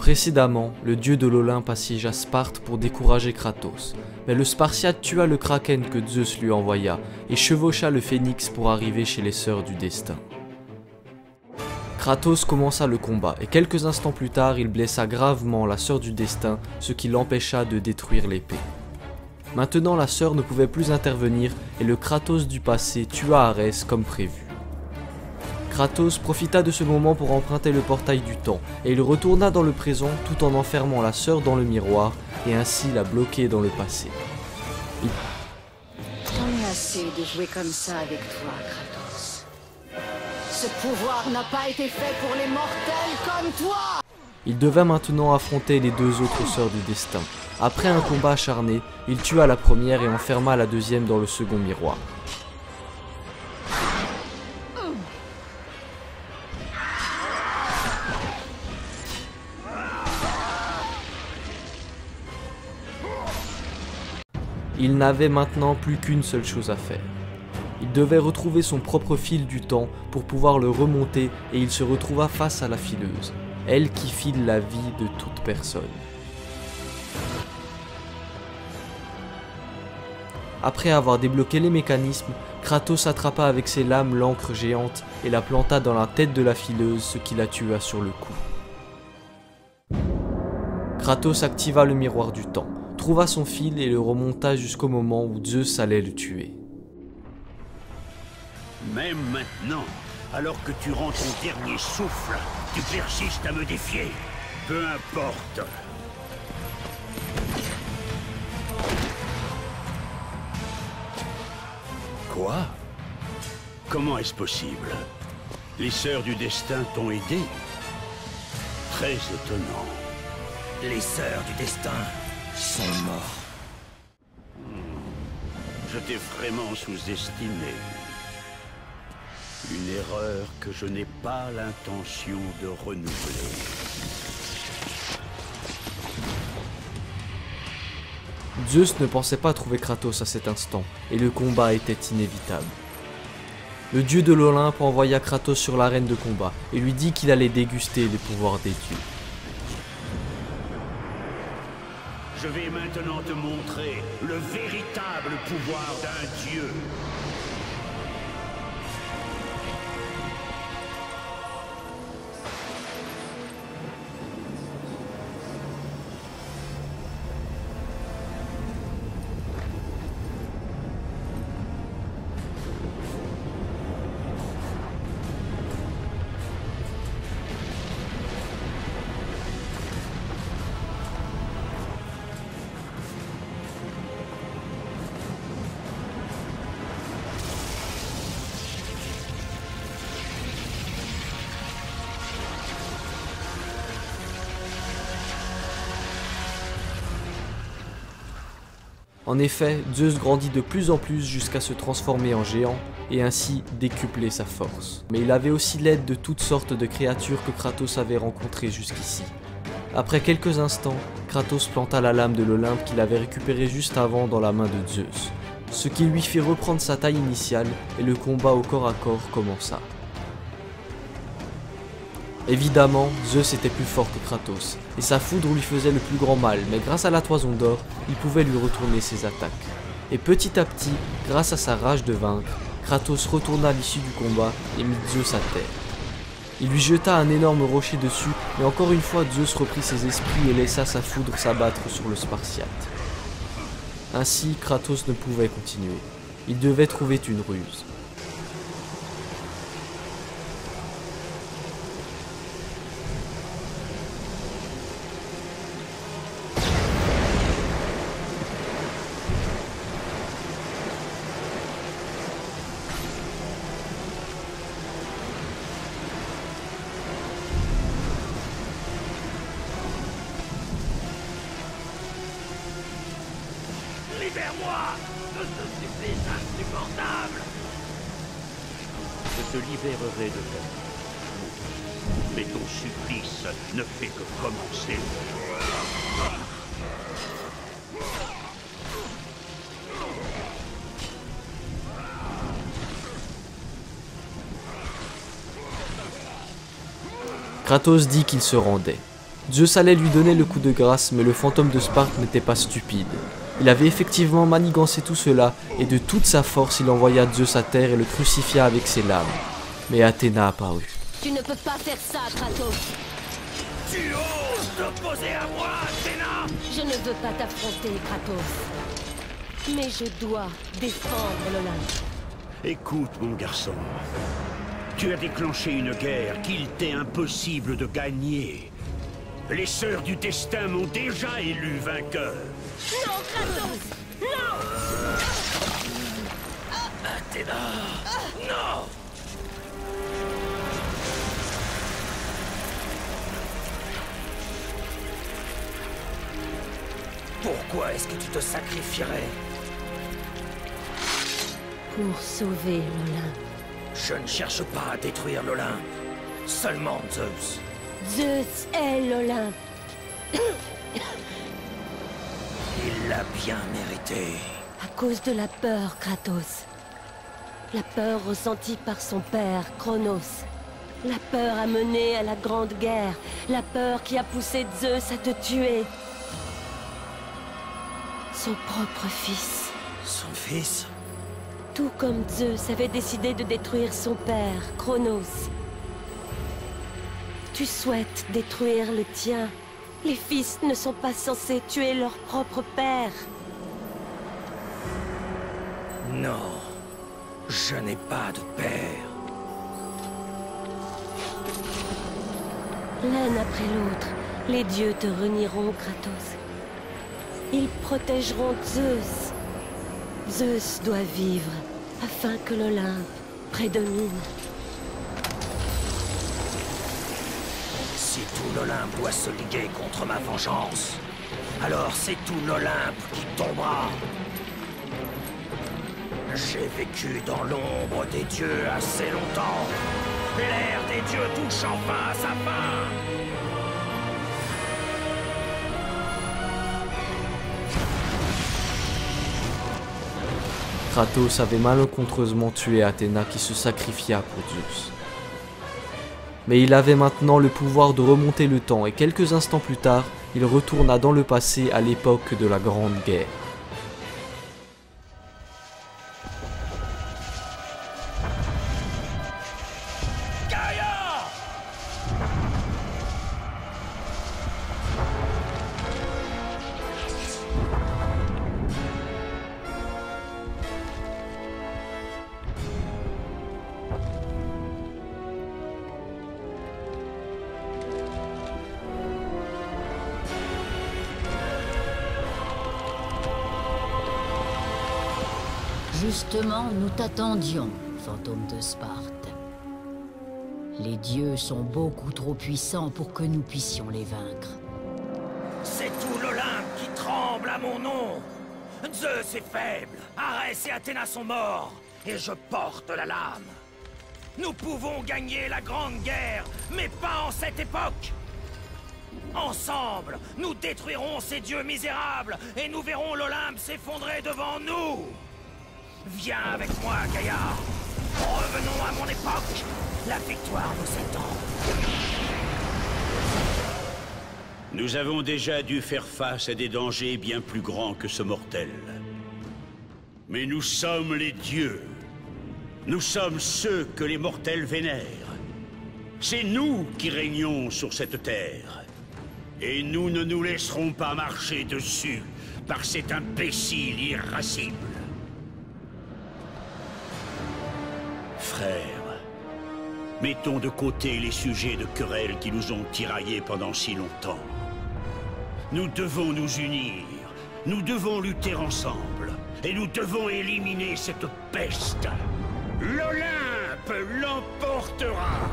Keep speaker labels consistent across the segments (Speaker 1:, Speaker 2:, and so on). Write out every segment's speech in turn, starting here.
Speaker 1: Précédemment, le dieu de l'Olympe assiégea Sparte pour décourager Kratos, mais le Spartiate tua le kraken que Zeus lui envoya et chevaucha le phénix pour arriver chez les sœurs du destin. Kratos commença le combat et quelques instants plus tard, il blessa gravement la sœur du destin, ce qui l'empêcha de détruire l'épée. Maintenant, la sœur ne pouvait plus intervenir et le Kratos du passé tua Arès comme prévu. Kratos profita de ce moment pour emprunter le portail du temps et il retourna dans le présent tout en enfermant la sœur dans le miroir et ainsi la bloquer dans le passé.
Speaker 2: J'en ai assez de jouer comme ça avec toi, Kratos. Ce pouvoir n'a pas été fait pour les mortels comme toi!
Speaker 1: Il devait maintenant affronter les deux autres sœurs du destin. Après un combat acharné, il tua la première et enferma la deuxième dans le second miroir. Il n'avait maintenant plus qu'une seule chose à faire. Il devait retrouver son propre fil du temps pour pouvoir le remonter et il se retrouva face à la fileuse, elle qui file la vie de toute personne. Après avoir débloqué les mécanismes, Kratos attrapa avec ses lames l'encre géante et la planta dans la tête de la fileuse, ce qui la tua sur le coup. Kratos activa le miroir du temps, trouva son fil et le remonta jusqu'au moment où Zeus allait le tuer.
Speaker 3: Même maintenant, alors que tu rends ton dernier souffle, tu persistes à me défier. Peu importe. Quoi? Comment est-ce possible? Les sœurs du destin t'ont aidé? Très étonnant.
Speaker 4: Les sœurs du destin sont morts.
Speaker 3: Je t'ai vraiment sous-estimé. Une erreur que je n'ai pas l'intention de renouveler.
Speaker 1: Zeus ne pensait pas trouver Kratos à cet instant, et le combat était inévitable. Le dieu de l'Olympe envoya Kratos sur l'arène de combat, et lui dit qu'il allait déguster les pouvoirs des dieux.
Speaker 3: Je vais maintenant te montrer le véritable pouvoir d'un dieu.
Speaker 1: En effet, Zeus grandit de plus en plus jusqu'à se transformer en géant et ainsi décupler sa force. Mais il avait aussi l'aide de toutes sortes de créatures que Kratos avait rencontrées jusqu'ici. Après quelques instants, Kratos planta la lame de l'Olympe qu'il avait récupérée juste avant dans la main de Zeus, ce qui lui fit reprendre sa taille initiale et le combat au corps à corps commença. Évidemment, Zeus était plus fort que Kratos, et sa foudre lui faisait le plus grand mal, mais grâce à la toison d'or, il pouvait lui retourner ses attaques. Et petit à petit, grâce à sa rage de vaincre, Kratos retourna à l'issue du combat et mit Zeus à terre. Il lui jeta un énorme rocher dessus, mais encore une fois Zeus reprit ses esprits et laissa sa foudre s'abattre sur le Spartiate. Ainsi, Kratos ne pouvait continuer. Il devait trouver une ruse.
Speaker 3: Libère-moi de ce supplice insupportable! Je te libérerai de ta vie. Mais ton supplice ne fait que commencer.
Speaker 1: Kratos dit qu'il se rendait. Zeus allait lui donner le coup de grâce, mais le fantôme de Sparte n'était pas stupide. Il avait effectivement manigancé tout cela, et de toute sa force il envoya Zeus à terre et le crucifia avec ses lames. Mais Athéna apparut.
Speaker 2: Tu ne peux pas faire ça, Kratos.
Speaker 4: Tu oses t'opposer à moi, Athéna?
Speaker 2: Je ne veux pas t'affronter, Kratos. Mais je dois défendre l'Olympe.
Speaker 3: Écoute, mon garçon. Tu as déclenché une guerre qu'il t'est impossible de gagner. Les sœurs du destin m'ont déjà élu vainqueur.
Speaker 2: Non, Kratos! Non!
Speaker 4: Athéna! Non! Pourquoi est-ce que tu te sacrifierais?
Speaker 2: Pour sauver l'Olympe.
Speaker 4: Je ne cherche pas à détruire l'Olympe. Seulement Zeus.
Speaker 2: Zeus est l'Olympe.
Speaker 4: Il l'a bien mérité.
Speaker 2: À cause de la peur, Kratos. La peur ressentie par son père, Cronos. La peur à mener à la grande guerre. La peur qui a poussé Zeus à te tuer. Son propre fils.
Speaker 4: Son fils?
Speaker 2: Tout comme Zeus avait décidé de détruire son père, Cronos. Tu souhaites détruire le tien. Les fils ne sont pas censés tuer leur propre père.
Speaker 4: Non, je n'ai pas de père.
Speaker 2: L'un après l'autre, les dieux te renieront, Kratos. Ils protégeront Zeus. Zeus doit vivre, afin que l'Olympe prédomine.
Speaker 4: Si tout l'Olympe doit se liguer contre ma vengeance, alors c'est tout l'Olympe qui tombera. J'ai vécu dans l'ombre des dieux assez longtemps. L'ère des dieux touche enfin à sa fin.
Speaker 1: Kratos avait malencontreusement tué Athéna qui se sacrifia pour Zeus. Mais il avait maintenant le pouvoir de remonter le temps et quelques instants plus tard, il retourna dans le passé à l'époque de la Grande Guerre.
Speaker 5: Justement, nous t'attendions, fantôme de Sparte. Les dieux sont beaucoup trop puissants pour que nous puissions les vaincre.
Speaker 4: C'est tout l'Olympe qui tremble à mon nom. Zeus est faible, Arès et Athéna sont morts, et je porte la lame. Nous pouvons gagner la grande guerre, mais pas en cette époque. Ensemble, nous détruirons ces dieux misérables, et nous verrons l'Olympe s'effondrer devant nous. Viens avec moi, Gaïa. Revenons à mon époque. La victoire nous attend.
Speaker 3: Nous avons déjà dû faire face à des dangers bien plus grands que ce mortel. Mais nous sommes les dieux. Nous sommes ceux que les mortels vénèrent. C'est nous qui régnons sur cette terre. Et nous ne nous laisserons pas marcher dessus par cet imbécile irascible. Frères, mettons de côté les sujets de querelle qui nous ont tiraillés pendant si longtemps. Nous devons nous unir, nous devons lutter ensemble, et nous devons éliminer cette peste. L'Olympe l'emportera!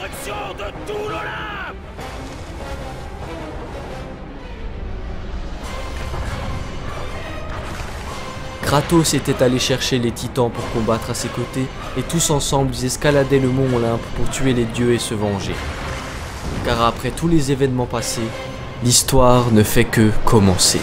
Speaker 4: destruction de tout l'Olympe!
Speaker 1: Kratos était allé chercher les titans pour combattre à ses côtés, et tous ensemble ils escaladaient le mont Olympe pour tuer les dieux et se venger. Car après tous les événements passés, l'histoire ne fait que commencer.